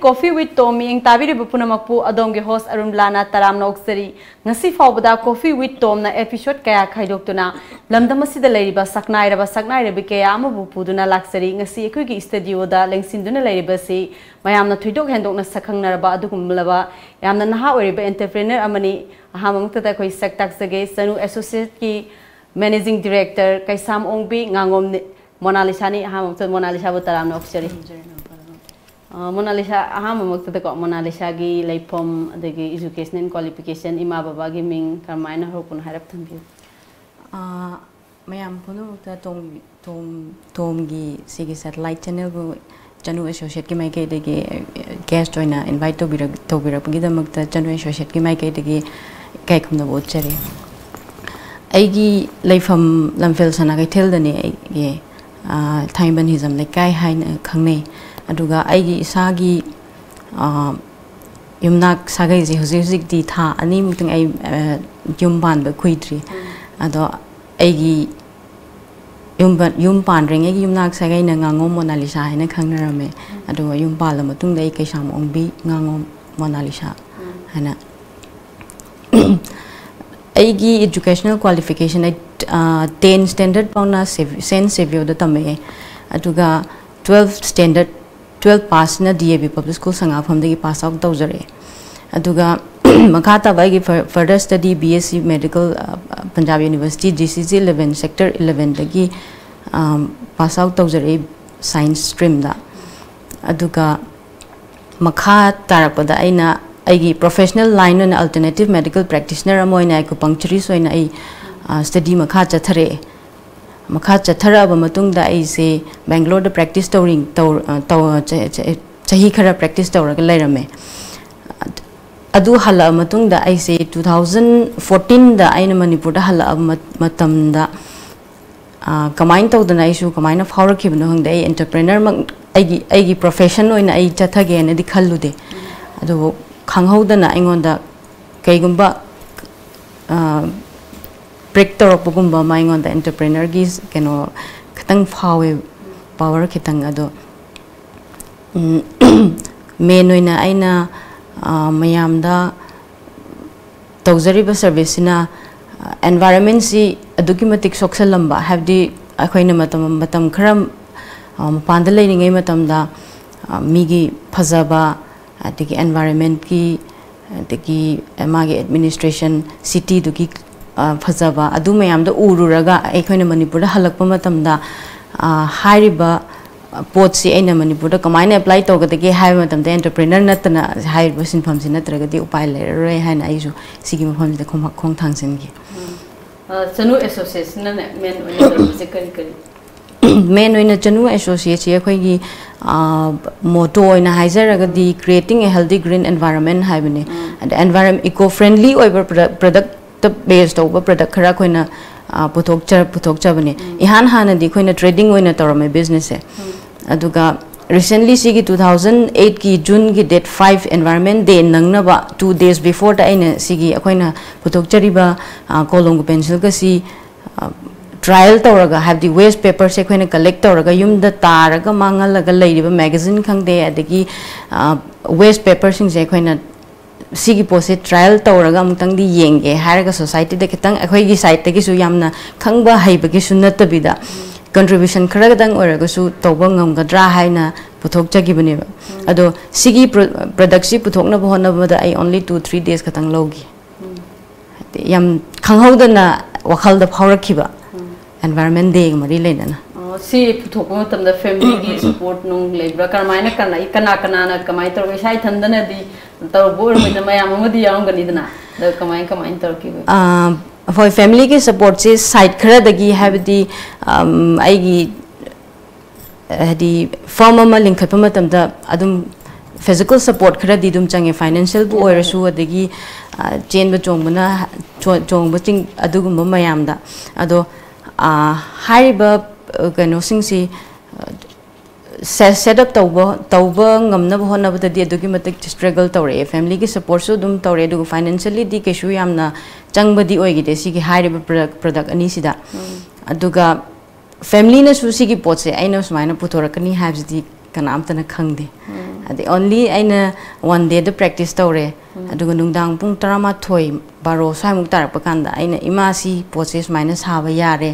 Coffee with Tom ing tabiri bupunamapu adongi host Arumlana taram noksari ngasi fawbada Coffee with Tom na episode kaya khaidoktuna lamdamasida leiriba saknaira kaya amabu puduna laksari ngasi ekhoi studio da lengsinduna leiriba si mayamna thuidok hendokna sakhangnaraba adugumlaba yamna naha oiriba entrepreneur amani ahamangta khoi saktaksage Sanu Associate ki Managing Director Kaisam Ongbi ngangom Mona Lisa ni Mona Lisa taram noksari Mona Lisa Mona Lisa gi leipom adagi education and qualification ima baba gi ming karmaina hokun harap thambiu mayam puno ta tom gi sigi satellite channel bu Chanu Associate ki mai kai degi guest joina invite to bira gi damak ta Chanu Associate ki mai kai degi kai khumna bo chari aigi leifam lamfel sana kai thel dani ge thaiban hizam le kai haina khangne aduga aigi isagi yumnak sagai ji huzik di tha ani muting ai yumban ba khuidri ado aigi yumpan ring aigi yumnak sagai na ngangom Mona Lisa haina khangnarame ado yumpala matung dai kaisam ongbi ngangom Mona Lisa hana aigi educational qualification at 10 standard pauna Saint Saviour da tame aduga 12 standard 12 pass na DAB public school sanga from the pass out tawjare aduga makata bai further study BSc medical Punjab University GCC 11 sector 11 dagi pass out tawjare science stream da aduga makha tarakpada aina aigi professional line on alternative medical practitioner amoina acupuncturist oina ai study makha chathare makha chathara ba matung da ai se Bangalore da practice touring chahi khara practice tawraga lairame adu hala matung da ai se 2014 da aina Manipur da hala matam da kamain tawdana isu kamaina phawrakibno hangda ai entrepreneur aigi profession oina ai chathage na di khallude adu khanghaudana aingonda kaigumba break torokpagumba maingonda entrepreneur gi keno khatang phawe power khitang ado main oina aina mayamda tawjariba service na environment si adukimatik soksalamba habdi akhoina matam kharam mapanda leiringai matamda migi phajaba adigi environment ki adigi magi administration city duki phajaba adu mayamda ururaga aikhoina Manipur da halakpa matamda hairiba pot si aina Manipur da kamaina apply tawgadagi haiba matamda entrepreneur natana haiba sinpham si natragadi upai leroi haina aisu sigi mafam da khong thangsingi Chanu Association na main oina kari main oina Chanu Associate akhoi motto oina haizaragadi creating a healthy green environment haibane and environment eco friendly over product based over product khara khoina puthokcha bane ihan hana di khoina trading oina torame business e aduga recently sigi 2008 ki June ki date 5 environment day nangna ba 2 days before ta aina sigi khoina puthokchari ba kolong pencil ka si trial tawraga have the waste paper se khoina collect tawraga yum da taraga mangalaga leiriba magazine khangde adagi waste paper sing se khoina sigi pose trial tawraga amtang di yenge haraga society da kitang akhoi gi site gi su yamna khangba haiba gi sunna tabida contribution kharaga dang oraga su tawba ngamgadra haina puthok chagi bane ado sigi product si puthokna bahona bada I only 2-3 days katang logi yam khanghaudana wakhal da phawrakhiba environment day mari lena si puthok matamda family gi support nong lebra karmaina kana na kamai tor sai thandana di tor bor me mayam amadi yaungani dana da kamai tor ki for family ki support se side khara dagi have the aigi di form ma link khatpa matamda adum physical support khara di dum change financial bu oirasu adagi chain ba chongba ting adugumba mayamda ado hariba kano singsi set up tawba ngamna bahona bada di adugi matik struggle tawre family ki support so dum tawre du financially di keshu yamna changba di oigi de sigi hariba product ani sida aduga family na su sigi pot se aina sumaina putorakani habs di kanam tana khangde adi only aina one day the practice tawre aduga nungdang pung tarama thoi baro sai muk tarak pakanda aina imasi process minus haba yare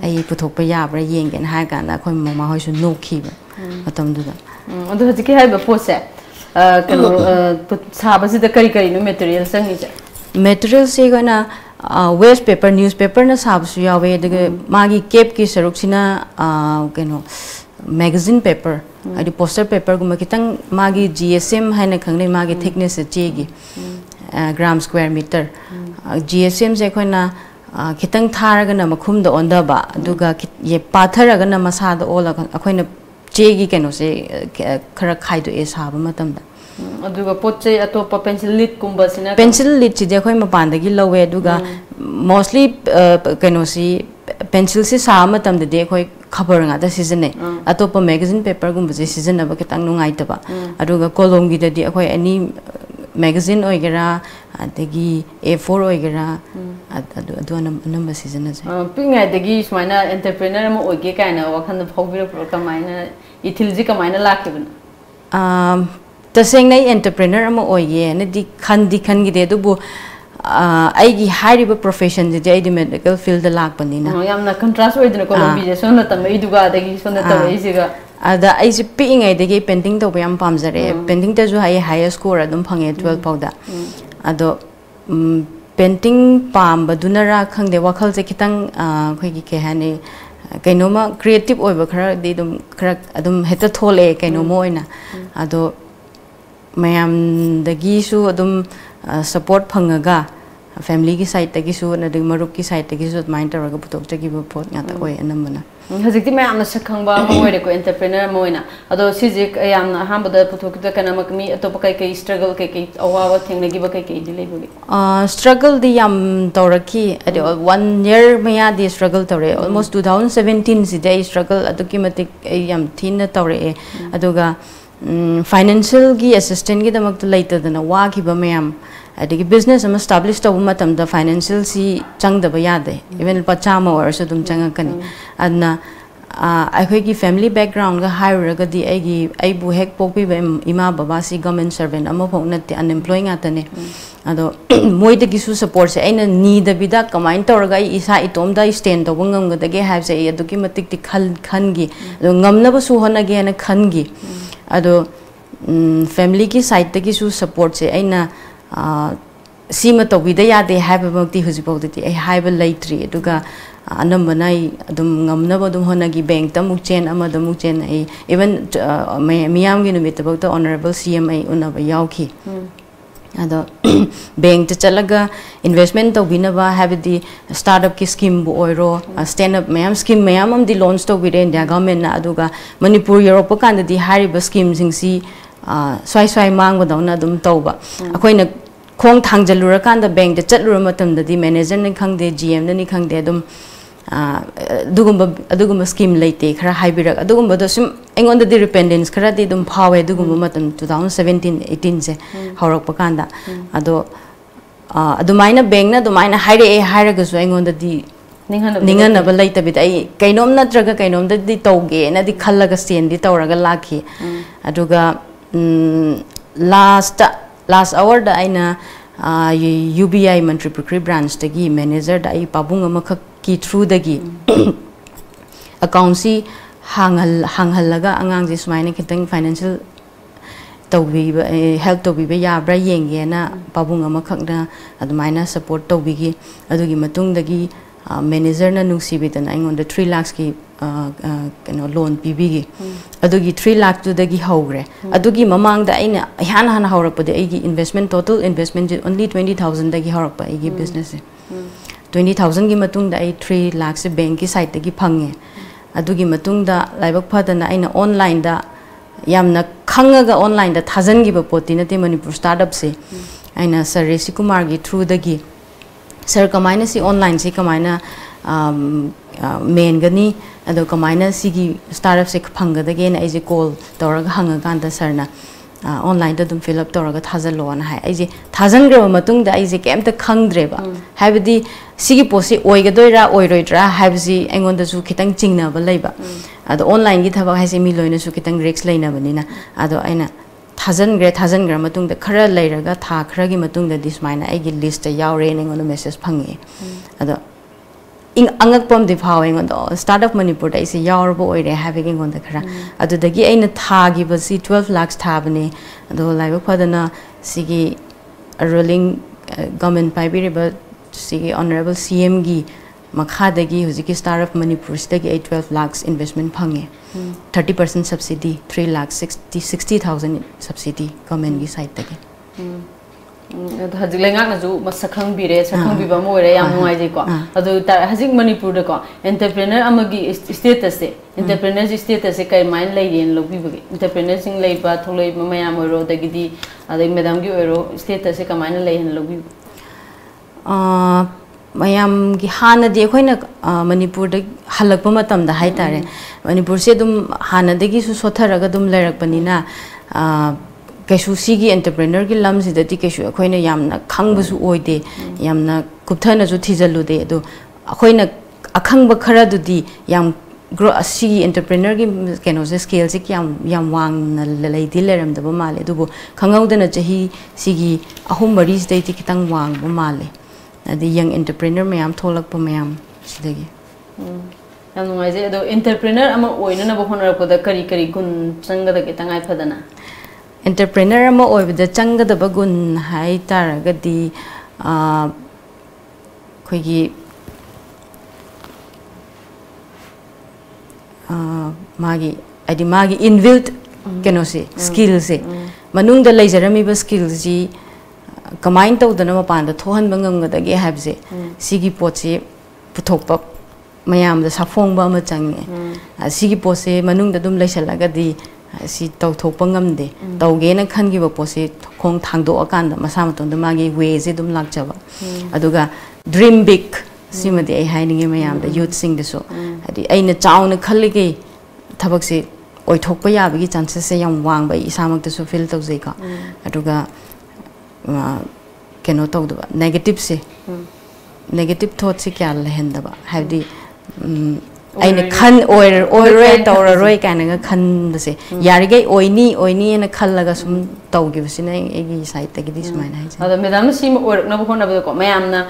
ai puthok pa yabra yengen ha kana khoi mama hoi su nokhi ba matam du da adu hajiki hai ba pose kano saba sida kari kari no material sangi ja material se gana waste paper newspaper na sab su yawe daga magi cape ki saruk sina kano magazine paper adi poster paper guma kitang magi GSM haina khangne magi thickness che gi gram square meter GSM se khoina kitang tharaga na makhum da onda ba aduga ye patharaga na masa da ola khoina che gi keno se khara khai do e sab matam da aduga poche atopa pencil lid kumba sina pencil lid chi de khoi mapan da gi lowe aduga mostly keno si pencil se sa matam da de khoi khabar nga da season ne atopa magazine paper gumba je season na ba kitang nungai ta ba aduga kolom gi da di khoi ani magazine oigera adagi A4 oigera adu number season na pinga dagi smaina entrepreneur ma oige kaina wakhan phobira pro kamaina ithilji kamaina lakibna taseng nai entrepreneur ma oige na di khan gi de du bu aigi hariba profession je ai di medical field da lak panina yamna contrast oidna kolombi je sonna tam iduga adagi sonna tam isiga ada ai se ping ai de painting to yam pamjare painting ta ju higher score adum phange 12 pauda ado painting pam badunara khangde wakhal je kitang khoi gi ke hane kainoma creative oiba khara de dum khara adum heta thole kainoma oina ado mayam dagi su adum support phangaga family ki side tagi su na de marup ki side tagi su mind taraga putok tagi bo pot ngata oi anamana hazikti mayam na sakhangba moire ko entrepreneur moina ado sijik yamna hambada putok da kana makmi atopa kai struggle kai awawa thengnagi ba kai dilebugi struggle di yam toraki ado 1 year maya di struggle tore almost 2017 si day struggle aduki matik yam thin na tore aduga financial gi assistant gi damak later dana wa ki ba mayam adigi business am establish to matam da financial si chang da ba yade even pachama or so dum changa kani adna ai khoi gi family background ga hire ga di ai gi ai bu hek pok bi ima baba si government servant am phok na te unemployed atane ado moi de gi su support se aina ni da bida kamain tor ga isa itom da stand to ngam ga da ge have se adu ki matik ti khan gi ado ngam na ba su hona ge na khan gi ado family ki side ta gi su support se aina sima to bida ya de have bakti huji pok ti ai have laitri aduga anambana adum ngamna ba dum hona gi bank ta muk chen ama da muk chen ai even miyam gi numit ba to honorable CM ai una ba yauki ado bank ta chalaga investment to bina ba have the startup ki scheme bu oiro stand up mayam scheme mayam am di launch to bide india government na aduga manipur europe kan di hari ba scheme sing si swai mang ba dawna dum tawba akoina khong thangjalura kan da bank da chatlura matam da di manager ni khangde GM ni khangde dum adugumba scheme leite khara hybrid adugumba da sum engon da dependence khara di dum phawe adugumba matam 2017 18 se horak pakanda ado adumaina bank na adumaina haire ga su engon da di ningan na ba leita bit ai kainom na traga kainom da di tawge na di khallaga stand di tawraga lakhi aduga last hour da aina UBI Mantri Pukri branch dagi manager da ai pabung amakha ki through dagi account si hanghalaga angang ji sumaina kitang financial tawbi help tawbi ba ya bra yenge na pabung amakha na adumaina support tawbi gi adugi matung dagi manager na nungsi bitan aingon da 3 lakhs ki kano loan pibigi adugi 3 lakh tu dagi hogre adugi mamang da aina han haurakpa de igi investment total investment only 20,000 dagi haurakpa igi business 20,000 gi matung da ai 3 lakh se bank ki side dagi phange adugi matung da laibak phadana aina online da yamna khangaga online da thajan gi ba poti na te manipur startup se aina sir Rishi Kumar gi through dagi sir kamaina si online si kamaina main gani ado kamaina sigi startup se phanga da gen ai je call toraga hanga kan da sir na online da dum fill up toraga thajalo na hai ai je thajan gre matung da ai je kem ta khangdre ba habidi sigi posi oiga doira oiroidra habisi engon da su kitang chingna ba leiba ado online gi thaba hai se mi loina su kitang risk leina bani na ado aina थाजनग्रे मतुंग खरा लेरगा था खरागी मतुंग this माइना आइगी list यावरे नेंगोन message fungi अदो ing angakpom di phaw eng ondo startup manipur dai se yaurbo oire having eng on the khara adudagi aina thagi basi 12 lakhs thabane ado laiba phadana sigi ruling government paibiriba sigi honorable cm gi makhadagi hujiki startup manipur stagi 12 lakhs investment phange 30% subsidy 3 lakh 60000 subsidy government gi side tagi हजिक लेंगाक नजु मसखंग बिरे सखंग बिबा मोरे याम नुआइ जे को अदु ता हजिक मणिपुर दे को entrepreneur अमगी status से entrepreneur status से कै mine लैरेन लोबिबगे entrepreneur सिंग लैबा थोलै मयाम ओरो दगिदी अदै madam गी ओरो स्टेटस से कमाइन लैहन लोबि मयाम गी हाना दे खोइना मणिपुर दे हलक मतम दा हाइ तारे मणिपुर से दुम हाना दगी सु सोथरगा दुम लैरक पनिना कैसु सिगी एंटरप्रेन्योर की लम सिदति कैसु अखोइना यामना खंगबसु ओइदे यामना कुपथना जु थिजलुदे अदो अखोइना अखंग खरा दुदी याम ग्रो सिगी एंटरप्रेन्योर की केनो से स्केल से याम वांग न लैदि लेरम दब माले दुबो खंगौदना चही सिगी अहुम मरी सिदैति खितंग वांग ब माले अदि यंग एंटरप्रेन्योर मयाम थोलक प मयाम सिदगी याम नुआइजे अदो एंटरप्रेन्योर अमा ओइना न बहोनरको द करी करी गुन चंगदा के तंगाइ फदना एंटरप्रेन्योर अमा ओइबदा चंगदब गुण हाइ तारगदी खोइगी मागी आदि मागी इनबिल्ट केनो से स्किल से मनुंग द लेजरमीब स्किल जी कमाइन तौदना मपान द थोहन बंगंगदगे हाबसे सिगी पोचे पुथोकप मयाम द साफोंबा अमा चंगे सिगी पोसे मनुंग द दुम लेसलगदी si tau thok pangam de tau ge na khan gi ba pose khong thang do akan da masa ma ton da magi way je dum lak chaba aduga dream big sima de ai haining me yam da youth sing de so adi ai na chaw na khali ge thabak se oi thok pa ya bi chances se yam wang ba isa mak de so feel tau je ka aduga keno tau da negative se negative thought se kya lehen da ba have the aina khan oiroi tauraroi kaina khan base yarige oini na khallaga sum tawgi basina egi side tagi dis maina hai ada madam sim oirak na bhona ba ko mayamna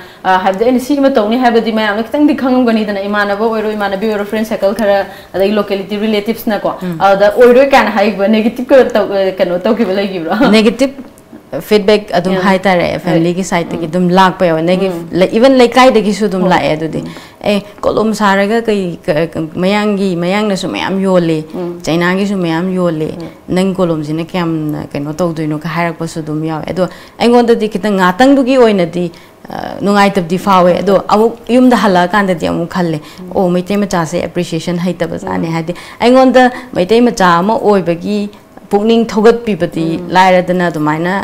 habde ani sim tawni habdi mayamna kitang di khangam gani dana imana ba oiroi imana bi oiro friend circle khara ada locality relatives na ko ada oiroi kaina hai ba negative ko kano tawgi ba lagi bro negative feedback adum hai tare family ki side tagi dum lag pa yaw negative even like kai dagi su dum la e adudi kolom saraga kai mayang na su mayam yole china gi su mayam yole nang kolom jina kyam keno tawduino ka harak pa su dum yaw edo aingon da di kitang ngatang du gi oina di nungai tab di fawe edo amu yum da hala kan da di amu khalle o meite ma cha se appreciation hai tab ane hadi aingon da meite ma cha ma oi bagi pukning thogat pi bati laira dana du maina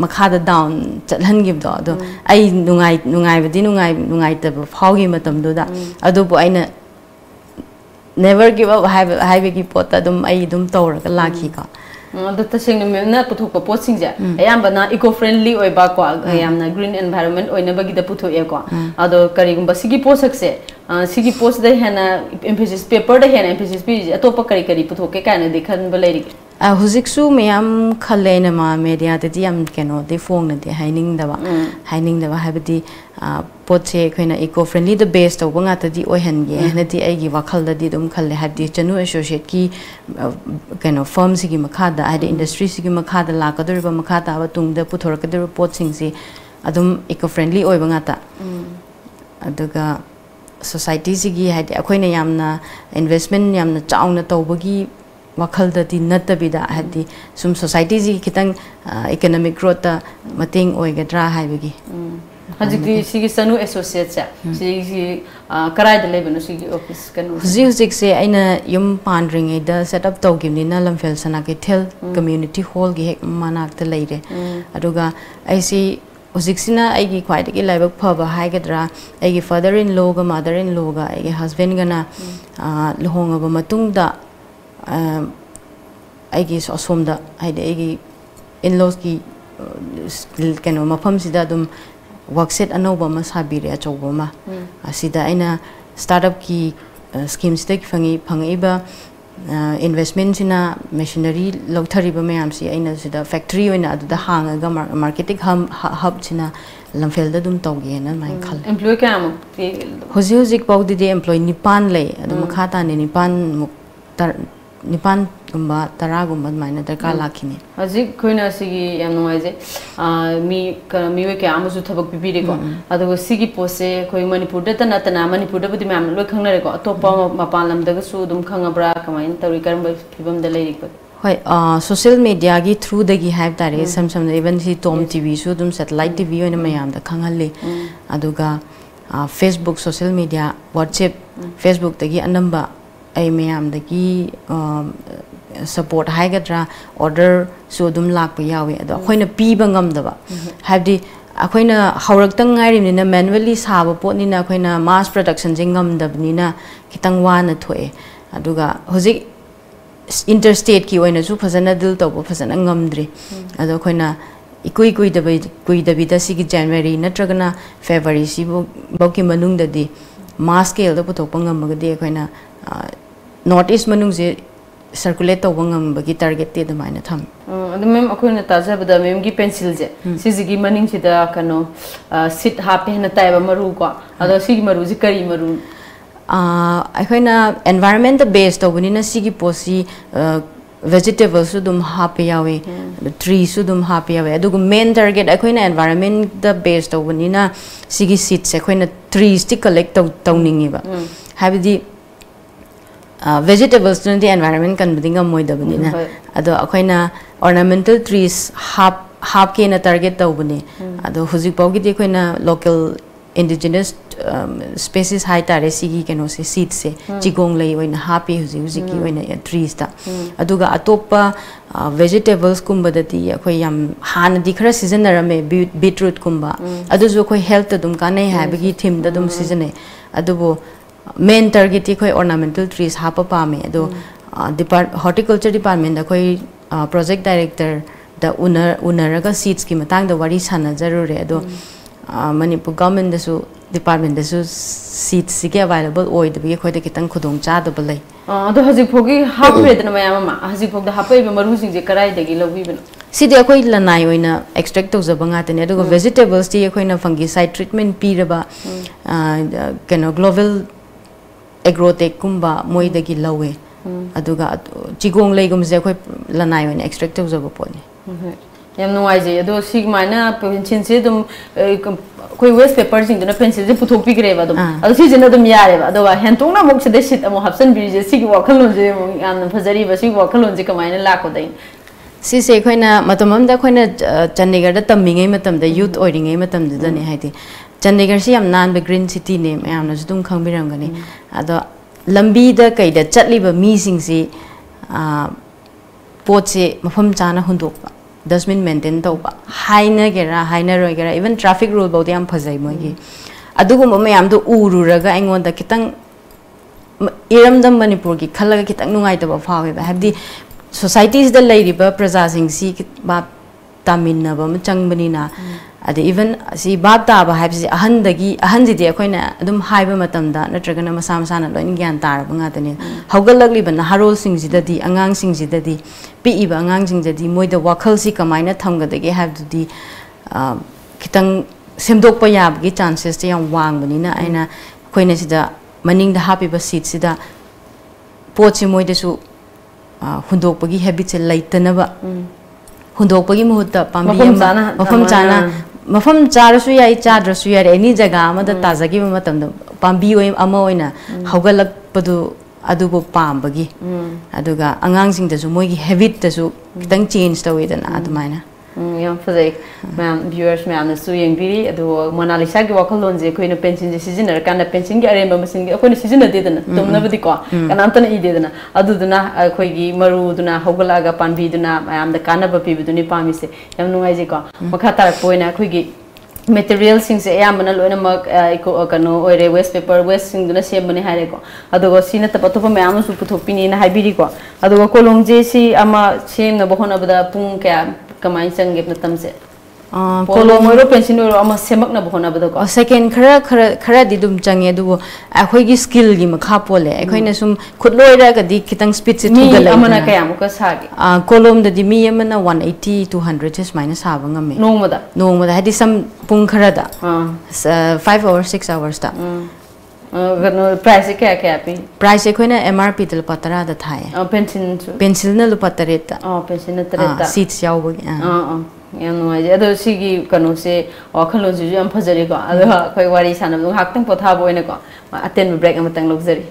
makada down chathan gib do do ai nungai badi nungai tab phawgi matam do da adu bu aina never give up hai gi pot dum ai dum tawra ka lakhi ka द तसेंग मेना पुथोक पोसिंग जे अयामबना eco friendly ओइबा को अयामना ग्रीन एनवायरनमेंट ओइना बगी द पुथो ए को अदो करिगुम बसिगी पोसक से सिगी पोस द हेना एम्फेसिस पेपर द हेना एम्फेसिस पि अतोप करी करी पुथोके काने देखन बलेरी हुजिकसु मैम खलेना मा मीडिया दि यम केनो दे फोंग न दे हाइनिंग दबा हाबदि पोचे खैना इको फ्रेंडली द बेस्ट तो बंगा तदि ओहनगे हनदि आइगी वखल दि दुम खले हाबदि चनु एसोसिएट की केनो फर्म सिगी मखादा आदि इंडस्ट्री सिगी मखादा लाकदरबा मखादा ब तुंग द पुथोरकदर पोट सिंग सि अदुम इको फ्रेंडली ओइ बंगा ता अदुगा सोसाइटी सिगी हादि अखोइना यामना इन्वेस्टमेंट यामना चाउना तौबगी वखल दि नतबिदा हादि सुम सोसाइटी जी खितंग इकोनॉमिक ग्रोथ मतेंग ओइगद्रा हाइबगी हजिकि सिगी सनु एसोसिएट से सिगी कराय द लेबनो सिगी ऑफिस कनु हुजिक से आइना यम पांड्रिंगे द सेटअप तौगिमनि ना लमफेल सना के थेल कम्युनिटी हॉल गी हेक मानाक त लेरे अदुगा आइसी हुजिकसिना आइगी ख्वाइदगी लाइबक फबा हाइगद्रा आइगी फादर इन लॉ गा मदर इन लॉ गा आइगी हस्बैंड गना लहोंगबा मतुंग दा आइगी सोमदा हाइदे आइगी इन लॉस की केनो मफम सिदा दुम वर्कसेट अनोबा मा साबिरे अचौबा मा असिदा आइना स्टार्टअप की स्कीम्स ते fungi फंगइबा investment sina machinery logthari ba mayam si aina sida factory oina adu da hanga ga marketing hub sina lamfel da dum tawge na mai khal employee kam hoji hoji pawdi de employee nipan lei adu makha ta ne nipan gumba tara gumba maina darka lakhini haji koina sigi yam noi je mi we kya amusu thabak pipire ko adu sigi pose koi manipur da tana manipur da budi mam loi khangnare ko atopa mapan lam da su dum khangabra kamain tawri karam phibam da lei ko hoi social media gi through da gi have tare sam even si tom tv su dum satellite tv oina mayam da khangalle aduga Facebook social media WhatsApp Facebook da gi anamba ai mayam da gi support haigadra order so dum lak pa yawi ado khoina piba ngam da ba habdi akoina haurak tang ngai rim na manually saba pot ni na khoina mass production jing ngam da ni na kitang wa na thoe aduga hoji interstate ki oina su phasana dil to phasana ngamdri ado khoina ikui da bi da sigi January natragana February si bo ki manung da di mass scale da putok pangam ga di khoina North East manung je circulate to bangam bagi target te da maina tham adu mem akoina taja bada mem gi pencil je sigi maning sida kano sit hape na tai ba maru ko ado sigi maru ji kari maru akoina environment based to buni na sigi posi vegetables su dum hape yawe trees su dum hape yawe adu main target akoina environment the based to buni na sigi seeds akoina trees ti collect to ningi ba habidi vegetables to the environment kan budinga moida buni na ado akoina ornamental trees half ke na target to buni ado huji pawgi de akoina local indigenous species hai tare sigi keno se seed se chigong lei oina happy huji ki oina trees ta aduga atopa vegetables kumba dati akhoi yam han di khara season rame beetroot kumba adu jo khoi health dum ka nei ha bagi theme da dum season e adubo main target ti khoi ornamental trees hapa pa me ado horticulture department da khoi project director da unaraga seeds ki matang da wari sana jarure ado Manipur government da su department da su seats si available oi da bi khoi da kitang khudong cha da balai ado haji phogi half rate na mayam ma haji phog da hapai ba maru sing je karai da gi lobi bana si de khoi lanai oina extract to za banga tane ado vegetables ti khoi na fungicide treatment pi raba keno global agrotech kumba moi da gi lawe aduga chigong lei gum je khoi lanai oina extract to za ba poni yam nuai je ado sigmaina pencil se dum koi waste paper sing duna pencil je puthok pi gre ba dum ado si jena dum yare ba ado hentong na mok se de sit amo hapsan bi je sig wakhalon je am phajari ba sig wakhalon je kamaina la ko dai si se khoina matamam da khoina Chandigarh da tammingai matam da youth oiringai matam da ne haiti Chandigarh si am nan be green city ne am na dum khangbiram gani ado lambi da kai da chatli ba mi sing si pot se mafam chana hundok ba dustbin maintain to ba haina roi gera even traffic rule bo de am phajai moi gi adugu mo mayam do uru raga aingon da kitang iram dam Manipur gi khalaga kitang nungai ta ba fawe ba habdi societies da lady ba praja sing si ba taminna ba chang bani na ade even si ba ta ba habsi ahan ji de khoina adum haiba matam da natraga na masa na loin gyan tar ba nga tani haugalagli ban harol sing ji da di angang sing ji da di pi iba angang sing ji moi da wakhal si kamaina thamga da ge have to di kitang semdok pa yab gi chances te yang wang bani na aina khoina si da maning da happy ba seat si da pot si moi da su hundok pa gi habit se laitana ba hundok pa gi muhutta pambi mafam chana mafam charasu yai chadrasu yai any jaga amada tajagi matam da pambi oi ama oina haugalak padu adubo pambagi aduga angang sing da su moi gi habit da su kitang change tawi da na adumaina yam fazai ma'am viewers ma'am na su yang biri adu Monalisa gi wakalon je koina pension je seasoner kana pension gi aremba machine gi koina seasoner de dana tumna budi ko kana amtana i de dana adu duna khoi gi maru duna hogala ga panbi duna ma'am da kana ba pi biduni pami se yam nungai je ko makha tar poina khoi gi material sing se ya mana loina mak iko kano oire waste paper waste sing duna sem bani haire ko adu go sina ta patopa ma'am su puthopini na haibiri ko adu ko kolong je si ama sem na bohona bada pung kya kamai change na tamse column or pencil or almost semak na bohona bado. Second kara di dum change du akhoi gi skill gi makha pole akhoi na sum khudloi ra ga di kitang speed se tu galai amana kaya mo ka sagi column da di mi amana 180 to 100 just minus haba ngame no da hadi sam pung khara da 5 hours 6 hours da price kaya pi price akhoi na MRP tel patara da thai pencil na lu patareta pencil na tareta seats yaw bagi yang nuai ado sigi kanu se wakalo ju am phajari ko ado khoi wari sana lu haktang potha boine ko aten break amatang luxury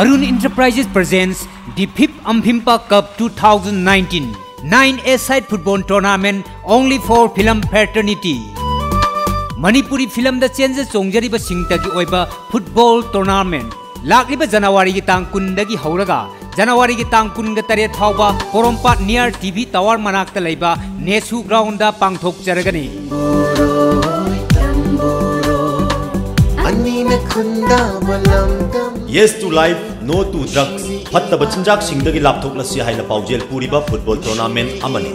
Arun Enterprises presents the 5th Ampimpa Cup 2019 9A-side football tournament only for film fraternity. Manipuri film da change songjari ba singta ki oiba football tournament. Lakliba January ki tang kun dagi hauraga January ki tang kun ga tare thawba Porompat near TV Tower manakta leiba Nesu ground da pangthok jaragani. Yes to life, no to drugs. Hatta bachinjak singdagi lapthok lasi haina paujel puriba football tournament amani.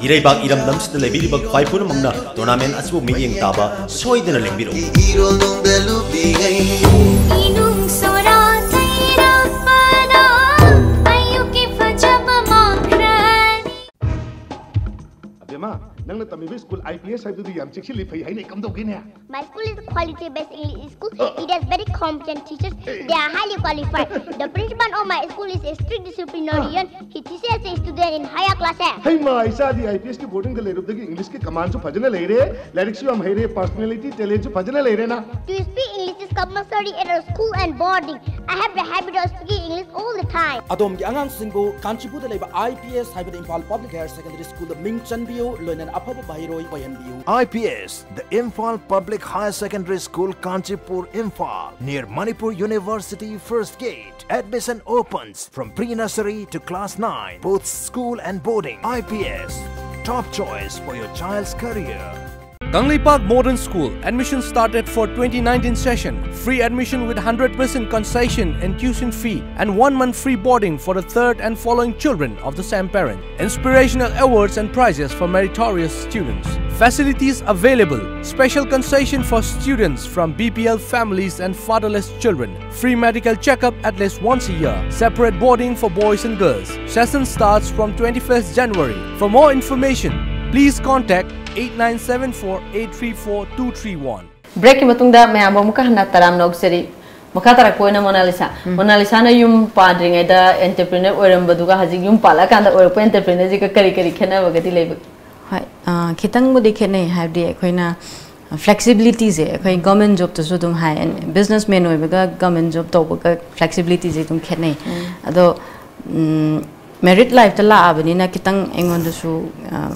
Ireibak iram damsita lebiribak faipuna mangna tournament asibu miyeng taba soidana lengbiro. Nang tamibi school IPS have the chikli phai hai nei kam do gine. My school is a quality based English school. It has very competent teachers. They are highly qualified. The principal of my school is a strict disciplinarian. He teaches a student in higher classes. Hey ma isa di IPS ki boarding the lerup the English ki command jo phajna le re, lyrics jo am hai re, personality talent jo phajna le re na. To speak English is compulsory at our school and boarding. I have the habit of speaking English all the time. Adom ki angang singbo Kanchipu da leba IPS hybrid Imphal Public Higher Secondary School the Ming Chanbiyo loinan apaba bahiroi oyanbiyo. IPS, the Imphal Public Higher Secondary School, Kanchipur, Imphal, near Manipur University First Gate. Admission opens from pre-nursery to class 9, both school and boarding. IPS, top choice for your child's career. Ganglipark Modern School, admission started for 2019 session. Free admission with 100% concession and tuition fee and 1 month free boarding for the third and following children of the same parent. Inspirational awards and prizes for meritorious students. Facilities available. Special concession for students from BPL families and fatherless children. Free medical checkup at least once a year. Separate boarding for boys and girls. Session starts from 21st January. For more information, please contact 8974-834-231. Break ki matungda mayam ba muka hana taram na ukseri muka tarak po na Mona Lisa na yung padring ay da entrepreneur oram baduga haji yung pala kanda or po entrepreneur ji ka kari khena bagati lebe hai kitang mo dikhe nei have de khoi na flexibility je khoi government job to so dum hai and businessman oi baga government job to baga flexibility je dum khenei ado merit life ta la abani na kitang engon da su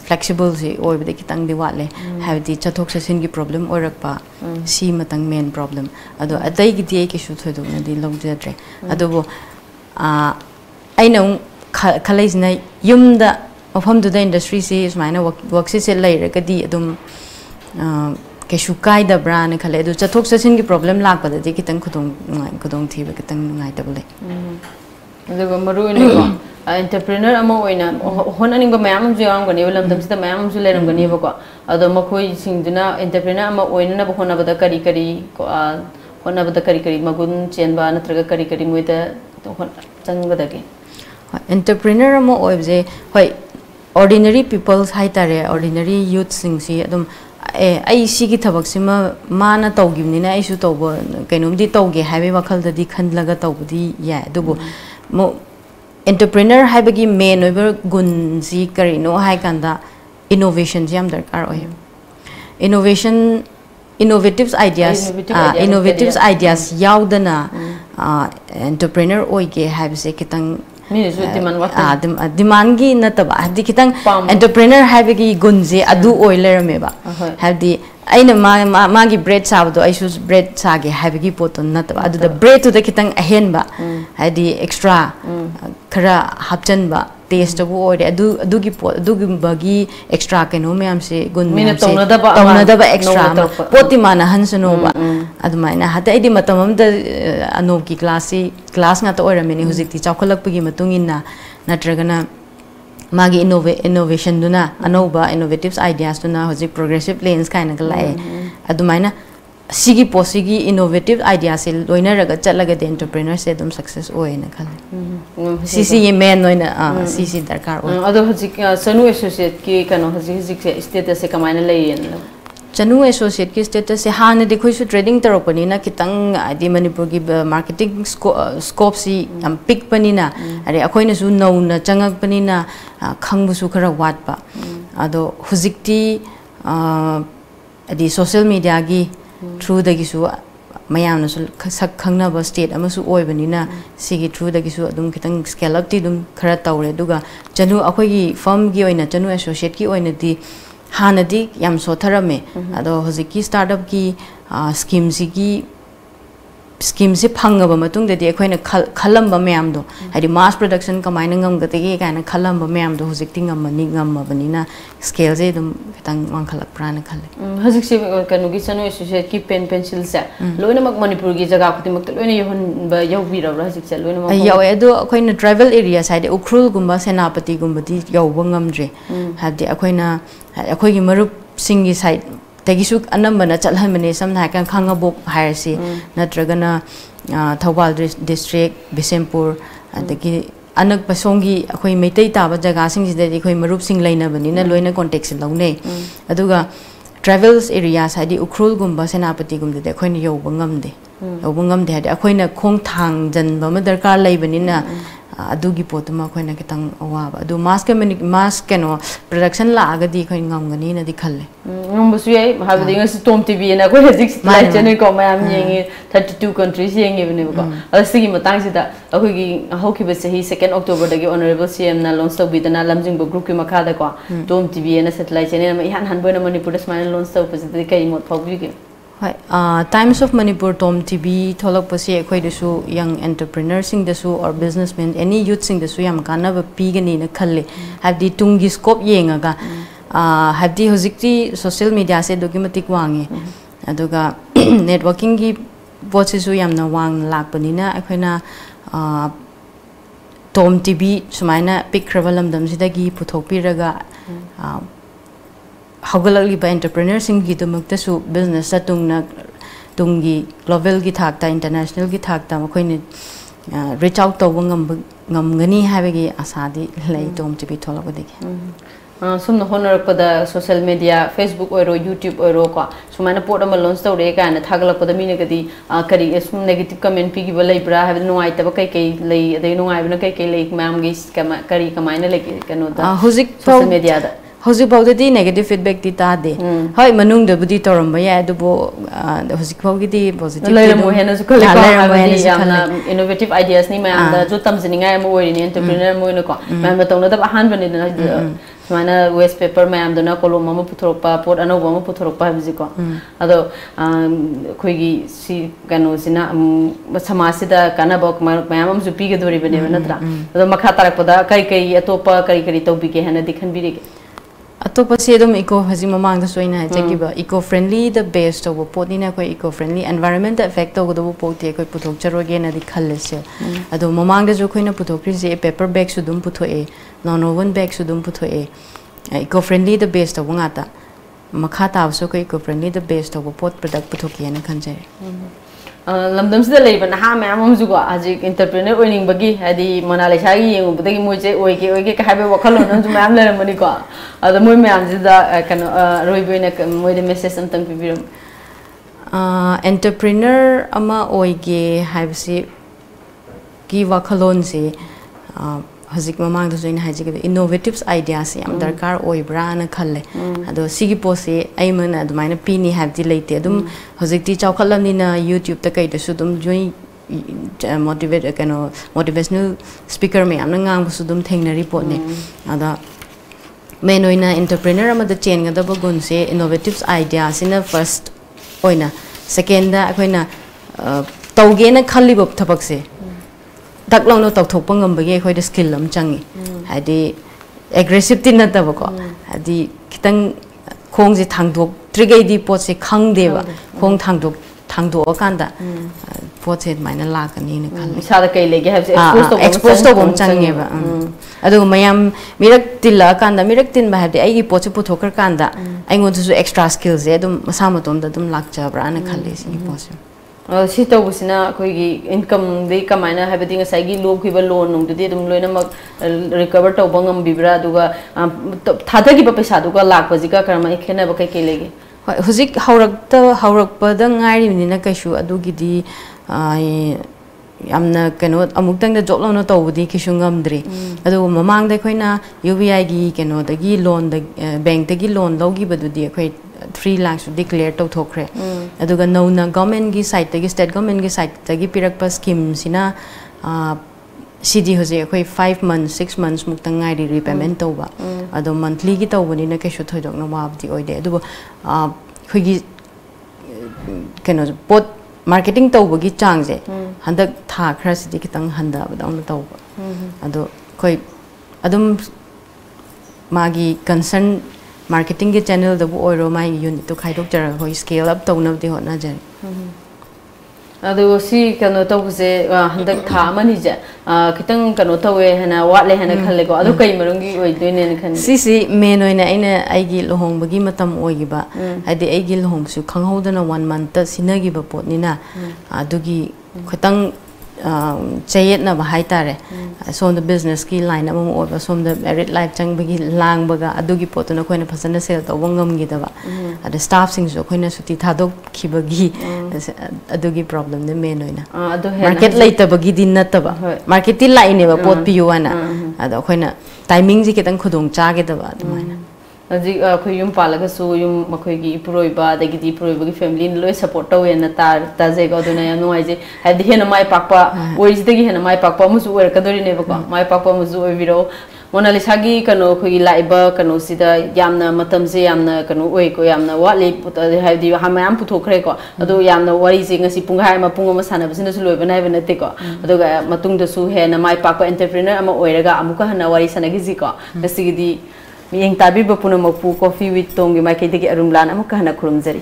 flexible je oi bade kitang di wale have di chathok session gi problem orak pa si matang main problem ado adai gi di ke su thodo na di long jadre ado bo ai na khalai na yum da mafam du da industry se is maina work se lai ra ka di adum ke su kai da bra na khale ado chathok session gi problem lak pa da di kitang khudong thi ba kitang ngai ta bole ado maru ni ko entrepreneur amo oina honaning ba mayam ju am gani lam dam sita mayam ju leram gani ba ko ado makoi singduna entrepreneur amo oina na ba hona ba da kari ko hona ba da kari magun chen ba natraga kari moita chang ba da ke entrepreneur amo oibje hoi ordinary people hai tare ordinary youth sing si adum ai si gi thabak sima mana tawgimni na ai su tawba kainom di tawge haibe wakhal da di khanlaga tawbudi ya dubu mo entrepreneur haibagi main over gunzi karino hai kanda innovation jam darkar oi innovative ideas yaudana entrepreneur oige haibse kitang demand gi nataba hadi kitang entrepreneur haibagi gunzi adu oiler meba hadi aina magi bread sabdo aisu bread sage haibagi poton nataba adu the bread to the kitang ahen ba hadi extra khara hapchan ba taste bu oi de adu gi pot adu gi bagi extra keno me am se gun me am se tauna ba extra poti mana han sano ba adu mai na hata idi matamam da anop ki class nga to oi rameni hujik ti chawkhalak pagi matung inna natragana magi innovation duna anoba innovative ideas duna hojik progressive plans kind of lai adumai na sigi posigi innovative ideas se loina raga chalaga de entrepreneur se dum success oi na khale cc ye man noina cc darkar oi ado hojik sanu associate ki kano hojik se status se kamaina leyen Chanu associate ki status se han de khoi su trading taropani na kitang adi manipur ki marketing scope si am pick pani na are akhoi na su no na changak pani na khang bu su khara wat pa ado hujikti adi social media gi through the gisu mayam na sak khangna ba state amasu oi bani na sigi through the gisu adum kitang scale up ti dum khara tawre duga chanu akhoi gi firm gi oina chanu associate ki oina di hanadi yam so tharame ado hojiki startup ki scheme si phangaba matung de ekhoina khalamba mayam do hadi mass production kamaina ngam gate gi kana khalamba mayam do hojik ting ngam bani na scale je dum kitang wang khalak prana khale hojik se kanu gi chanu associate ki pen pencil se loina mak manipur gi jaga khuti mak loina yohon ba yawbi ra hojik se loina mak yaw edo akhoina tribal area side ukrul gumba senapati gumba di yawba ngamdre hadi akhoina akhoi gi marup singi side tegisu anambana chalhamane samna kan khangabok hairsi natragana Thawal district Bisempur adagi anak pasongi akhoi meitai taba jaga sing sida akhoi marup sing laina banina loina context laune aduga travels area sadi ukrul gumba senapati gumde de akhoi ni yoba ngamde hadi akhoi na khong thang jan ba ma darkar lai banina adugi potuma akhoi na kitang awaba adu mass keno production la agadi akhoi ngamgani na dikhalle ngombusu yai habdi ngasi tom tv na ko hejik live channel ko mayam yengi 32 countries yengi bene ko asigi matang sida akhoi gi hoki be sahi 2 October dagi honorable cm na launch to bidana lamjing bo group ki makha da ko tom tv na satellite channel ma ihan hanboina manipur das man launch to positive kai mot phobbi ge Times of Manipur Tom TV tholok pasi ekhoi desu young entrepreneur sing desu or businessmen any youth sing desu yam kana ba pigani na khalle habdi tungi scope yengaga habdi hojikti social media se documentic wange aduga networking gi poche su yam na wang lakpani na ekhoina Tom TV sumaina pikrabalam dam sidagi puthokpi raga haugalagli ba entrepreneur sing gi dumakta su business sa tungi global gi thakta international gi thakta makhoi reach out to ngam ngani habegi asadi lei tom tv tholok degi sum no honor pada social media Facebook or YouTube or ko sumaina port am launch to re kana thagalak pada mine gadi kari sum negative comment pi gi balai bra have no ai ta kai kai lei adai no ai na kai kai lei mam gi kari kamaina lei kano da social media da Hojik bau di negative feedback di ta de hoi manung de budi toram ba ya du bo hojik bau gi di positive lai mo hena su kale ko ha yamna innovative ideas ni ma da jo tam jininga mo ori ni entrepreneur mo no ko ma ma tong na da han bani na mana waste paper ma am dana kolom ma puthorpa pot ano ma puthorpa biji ko ado khoi gi si kanu sina samaj da kana bok ma am ju pi ge dori bani na tra ado makha tarak pada kai kai atopa kai to bi ke hena dikhan bi re Atopa se dum eco haji mamang da soina ha jakiba eco friendly the best of poti na koi eco friendly environment effect of the poti koi puthok charoge na di khalle se ado mamang da jo khoina puthok ri je paper bag su dum puthoe non woven bag su dum puthoe eco friendly the best of ngata makha ta so koi eco friendly the best of pot product puthoki na khanje lamdam sida leiba na ha ma am ju go aji entrepreneur oining bagi hadi monalai sa gi yengu budagi moi je oike ka habe wakalo nan ju ma am le mani ko ada moi me am sida kan roi boina moi de message am tang pibiram entrepreneur ama oige habsi ki wakalon se hajik mamang da join hajik innovative ideas yam darkar oibra na khalle ado sigi pose aiman adumaina pini habdi leite adum hajik ti chawkhalamni na YouTube ta kai da su dum join motivate kano motivational speaker me amna ngang su dum thengna report ne ada main oina entrepreneur ama da chain ga da bagun se innovative ideas in first oina second da akoina tawge na khalli bob thabak se dak long no tok thok pangam bage khoi de skill lam changi ꯍꯥꯏꯗꯤ aggressive T ꯅꯠꯇꯕꯀꯣ ꯍꯥꯏꯗꯤ ꯈꯤꯇꯪ ꯈꯣꯡꯁꯦ ꯊꯥꯡꯗꯣꯛꯇ꯭ꯔꯤꯉꯩꯗꯤ ꯄꯣꯠꯁꯦ ꯈꯪꯗꯦꯕ ꯈꯣꯡ ꯊꯥꯡꯗꯣꯛꯑꯀꯥꯟꯗ ꯄꯣꯠꯁꯦ ꯑꯗꯨꯃꯥꯏꯅ ꯂꯥꯛꯀꯅꯤꯅ ꯈꯜꯂꯤ ꯏꯁꯥꯗ ꯀꯩ ꯂꯩꯒꯦ ꯍꯥꯏꯕꯁꯦ ꯑꯦꯛꯁꯄꯣꯖ ꯇꯧꯕ ꯑꯃ ꯆꯪꯉꯦꯕ ꯑꯗꯨꯒ ꯃꯌꯥꯝ ꯃꯤꯔꯛ ꯇꯤꯜꯂꯛꯑꯀꯥꯟꯗ ꯃꯤꯔꯛ ꯇꯤꯟꯕ ꯍꯥꯏꯕꯗꯤ ꯑꯩꯒꯤ ꯄꯣꯠꯁꯦ ꯄꯨꯊꯣꯛꯈ꯭ꯔꯀꯥꯟꯗ ꯑꯩꯉꯣꯟꯗꯁꯨ ꯑꯦꯛꯁꯇ꯭ꯔꯥ ꯁ꯭ꯀꯤꯜꯁꯦ ꯑꯗꯨꯝ ꯃꯁꯥ ꯃꯇꯣꯝꯗ ꯑꯗꯨꯝ ꯂꯥꯛꯆꯕ꯭ꯔꯥꯅ ꯈꯜꯂꯤ ꯁꯤꯒꯤ ꯄꯣꯠꯁꯦ ꯁꯤ ꯇꯧꯕꯁꯤꯅ ꯑꯩꯈꯣꯏꯒꯤ ꯏꯟꯀꯝꯗꯤ ꯀꯃꯥꯏꯅ ꯍꯥꯏꯕꯗꯤ ꯉꯁꯥꯏꯒꯤ ꯂꯧꯈꯤꯕ ꯂꯣꯟ ꯅꯨꯡꯗꯨꯗꯤ ꯑꯗꯨꯝ ꯂꯣꯏꯅꯃꯛ ꯔꯤꯀቨꯔ ꯇꯧꯕ ꯉꯝꯕꯤꯕ꯭ꯔꯥ ꯑꯗꯨꯒ ꯊꯥꯗꯈꯤꯕ ꯄꯩꯁꯥꯗꯨꯒ ꯂꯥꯛꯄꯁꯤꯒ ꯀꯔꯝꯍꯥꯏꯅ ꯈꯦꯠꯅꯕ ꯀꯩ ꯂꯩꯒꯦ ꯍꯣꯏ ꯍꯧꯖꯤꯛ ꯍꯧꯔꯛꯄꯗ ꯉꯥꯏꯔꯤꯕꯅꯤꯅ ꯀꯩꯁꯨ ꯑꯗꯨꯒꯤꯗꯤ ꯌꯥꯝꯅ ꯀꯩꯅꯣ ꯑꯃꯨꯛꯇꯪꯗ ꯖꯣꯕ ꯂꯧꯅ ꯇꯧꯕꯗꯤ ꯀꯩꯁꯨ ꯉꯝꯗ꯭ꯔꯤ ꯑꯗꯨꯒ ꯃꯃꯥꯡꯗ ꯑꯩꯈꯣꯏꯅ UBIꯒꯤ ꯀꯩꯅꯣꯗꯒꯤ ꯂꯣꯟꯗ ꯕꯦꯡꯛꯇꯒꯤ ꯂꯣꯟ ꯂꯧꯈꯤꯕꯗꯨꯗꯤ ꯑꯩꯈꯣꯏ 3 lakhs ꯗꯤꯀ꯭ꯂꯦꯌꯔ ꯇꯧꯊꯣꯛꯈ꯭ꯔꯦ ꯑꯗꯨꯒ ꯅꯧꯅ ꯒꯚꯔꯟꯃꯦꯟꯠꯒꯤ ꯁꯥꯏꯠꯇꯒꯤ ꯁ꯭ꯇꯦꯠ ꯒꯚꯔꯟꯃꯦꯟꯠꯒꯤ ꯁꯥꯏꯠꯇꯒꯤ ꯄꯤꯔꯛꯄ ꯁ꯭ꯀꯤꯝꯁꯤꯅ ꯁꯤꯗꯤ ꯍꯧꯖꯤꯛ ꯑꯩꯈꯣꯏ 5 months 6 months ꯃꯨꯛꯇꯪ ꯉꯥꯏꯔꯤ ꯔꯤꯄꯦꯃꯦꯟꯠ ꯇꯧꯕ ꯑꯗꯣ ꯃꯟꯊꯂꯤꯒꯤ ꯇꯧꯕꯅꯤꯅ ꯀꯩꯁꯨ ꯊꯣꯏꯗꯣꯛꯅ ꯋꯥꯕꯗꯤ ꯑꯣꯏꯗꯦ ꯑꯗꯨꯕꯨ ꯑꯩꯈꯣꯏꯒꯤ ꯀꯩꯅꯣ ꯄꯣꯠ marketing tꯧꯕꯒꯤ ꯆꯥꯡꯁꯦ ꯍꯟꯗꯛ ꯊꯥ ꯈꯔꯁꯤꯗꯤ ꯈꯤꯇꯪ ꯍꯟꯊꯕꯗꯧꯅ ꯇꯧꯕ ꯑꯗꯣ ꯑꯩꯈꯣꯏ ꯑꯗꯨꯝ ꯃꯥꯒꯤ ꯀꯟꯁꯔꯟ marketing ꯒꯤ ꯆꯦꯅꯦꯜꯗꯕꯨ ꯑꯣꯏꯔꯣ ꯃꯥꯒꯤ ꯌꯨꯅꯤꯠꯇꯨ ꯈꯥꯏꯗꯣꯛꯆꯔꯒ ꯑꯩꯈꯣꯏ ꯁ꯭ꯀꯦꯜ ꯑꯞ ꯇꯧꯅꯕꯗꯤ ꯍꯣꯠꯅꯖꯔꯤ ꯑꯗꯨ ꯁꯤ ꯀꯩꯅꯣ ꯇꯧꯕꯁꯦ ꯍꯟꯗꯛ ꯊꯥ ꯑꯃꯅꯤꯁꯦ ꯈꯤꯇꯪ ꯀꯩꯅꯣ ꯇꯧꯋꯦ ꯍꯥꯏꯅ ꯋꯥꯠꯂꯦ ꯍꯥꯏꯅ ꯈꯜꯂꯦꯀꯣ ꯑꯗꯨ ꯀꯩ ꯃꯔꯝꯒꯤ ꯑꯣꯏꯗꯣꯏꯅꯦꯅ ꯈꯟꯕꯤ ꯁꯤꯁꯤ ꯃꯦꯟ ꯑꯣꯏꯅ ꯑꯩꯅ ꯑꯩꯒꯤ ꯂꯨꯍꯣꯡꯕꯒꯤ ꯃꯇꯝ ꯑꯣꯏꯈꯤꯕ ꯍꯥꯏꯗꯤ ꯑꯩꯒꯤ ꯂꯨꯍꯣꯡꯕꯁꯨ ꯈꯪꯍꯧꯗꯅ 1 month ꯁꯤꯟꯅꯈꯤꯕ ꯄꯣꯠꯅꯤꯅ ꯑꯗꯨꯒꯤ ꯈꯤꯇꯪ ꯆꯌꯦꯠꯅꯕ ꯍꯥꯏꯇꯥꯔꯦ ꯁꯣꯝꯗ ꯕꯤꯖꯤꯅꯦꯁꯀꯤ ꯂꯥꯏꯟ ꯑꯃ ꯑꯣꯏꯕ ꯁꯣꯝꯗ ꯃꯦꯔꯤꯠ ꯂꯥꯏꯐ ꯆꯪꯕꯒꯤ ꯂꯥꯡꯕꯒ ꯑꯗꯨꯒꯤ ꯄꯣꯠꯇꯨꯅ ꯑꯩꯈꯣꯏꯅ ꯐꯖꯅ ꯁꯦꯜ ꯇꯧꯕ ꯉꯝꯈꯤꯗꯕ ꯑꯗ ꯁ꯭ꯇꯥꯐꯁꯤꯡꯁꯨ ꯑꯩꯈꯣꯏꯅ ꯁꯨꯇꯤ ꯊꯥꯗꯣꯛꯈꯤꯕꯒꯤ ꯑꯗꯨꯒꯤ ꯄ꯭ꯔꯣꯕ꯭ꯂꯦꯝꯅ ꯃꯦꯟ ꯑꯣꯏꯅ ꯃꯥꯔꯀꯦꯠ ꯂꯩꯇꯕꯒꯤꯗꯤ ꯅꯠꯇꯕ ꯃꯥꯔꯀꯦꯠꯇꯤ ꯂꯥꯛꯏꯅꯦꯕ ꯄꯣꯠ ꯄꯤꯌꯨ ꯍꯥꯏꯅ ꯑꯗꯣ ꯑꯩꯈꯣꯏꯅ ꯇꯥꯏꯃꯤꯡꯁꯤ ꯈꯤꯇꯪ ꯈꯨꯗꯣꯡ ꯆꯥꯒꯗꯕ ꯑꯗꯨꯃꯥꯏꯅ ꯍꯧꯖꯤꯛ ꯑꯩꯈꯣꯏ ꯌꯨꯝ ꯄꯥꯜꯂꯒꯁꯨ ꯌꯨꯝ ꯑꯩꯈꯣꯏꯒꯤ ꯏꯄꯨꯔꯣꯏꯕ ꯑꯗꯒꯤꯗꯤ ꯏꯄꯨꯔꯣꯏꯕꯒꯤ ꯐꯦꯃꯤꯂꯤꯅ ꯂꯣꯏ ꯁꯞꯄꯣꯔꯠ ꯇꯧꯋꯦꯅ ꯇꯥꯖꯩꯀꯣ ꯑꯗꯨꯅ ꯌꯥꯝ ꯅꯨꯡꯉꯥꯏꯖꯩ ꯍꯥꯏꯕꯗꯤ ꯍꯦꯟꯅ ꯃꯥꯏ ꯄꯥꯛꯄ ꯑꯣꯏꯔꯤꯁꯤꯗꯒꯤ ꯍꯦꯟꯅ ꯃꯥꯏ ꯄꯥꯛꯄ ꯑꯃꯁꯨ ꯑꯣꯏꯔꯛꯀꯗꯣꯔꯤꯅꯦꯕꯀꯣ ꯃꯥꯏ ꯄꯥꯛꯄ ꯑꯃꯁꯨ ꯑꯣꯏꯕꯤꯔꯣ ꯃꯣꯅꯥꯂꯤꯁꯥꯒꯤ ꯀꯩꯅꯣ ꯑꯩꯈꯣꯏꯒꯤ ꯂꯥꯛꯏꯕ ꯀꯩꯅꯣꯁꯤꯗ ꯌꯥꯝꯅ ꯃꯇꯝꯁꯦ ꯌꯥꯝꯅ ꯀꯩꯅꯣ ꯑꯣꯏꯀꯣ ꯌꯥꯝꯅ ꯋꯥꯠꯂꯤ ꯍꯥꯏꯕꯗꯤ ꯃꯌꯥꯝ ꯄꯨꯊꯣꯛꯈ꯭ꯔꯦꯀꯣ ꯑꯗꯣ ꯌꯥꯝꯅ ꯋꯥꯔꯤꯁꯦ ꯉꯁꯤ ꯄꯨꯡꯈꯥꯏ ꯑꯃ ꯄꯨꯡ ꯑꯃ ꯁꯥꯟꯅꯕꯁꯤꯅꯁꯨ ꯂꯣꯏꯕ ꯅꯥꯏꯕ ꯅꯠꯇꯦꯀꯣ ꯑꯗꯨꯒ ꯃꯇꯨꯡꯗꯁꯨ ꯍꯦꯟꯅ ꯃꯥꯏ ꯄꯥꯛꯄ ꯑꯦꯟꯇꯔꯄ꯭ꯔꯤꯅꯔ ꯑꯃ ꯑꯣꯏꯔꯒ ꯑꯃꯨꯛꯀ ꯍꯟꯅ ꯋꯥꯔꯤ ꯁꯥꯟꯅꯈꯤꯁꯤꯀꯣ ꯉꯁꯤꯒꯤꯗꯤ ꯃꯤꯠꯌꯦꯡ ꯇꯥꯕꯤꯕ ꯄꯨꯝꯅꯃꯛꯄꯨ ꯀꯣꯐꯤ ꯋꯤꯠ ꯇꯣꯝꯒꯤ ꯃꯥꯏꯀꯩꯗꯒꯤ ꯑꯔꯨꯝꯂꯥꯟ ꯑꯃꯨꯛꯀ ꯍꯟꯅ ꯈꯨꯔꯨꯝꯖꯔꯤ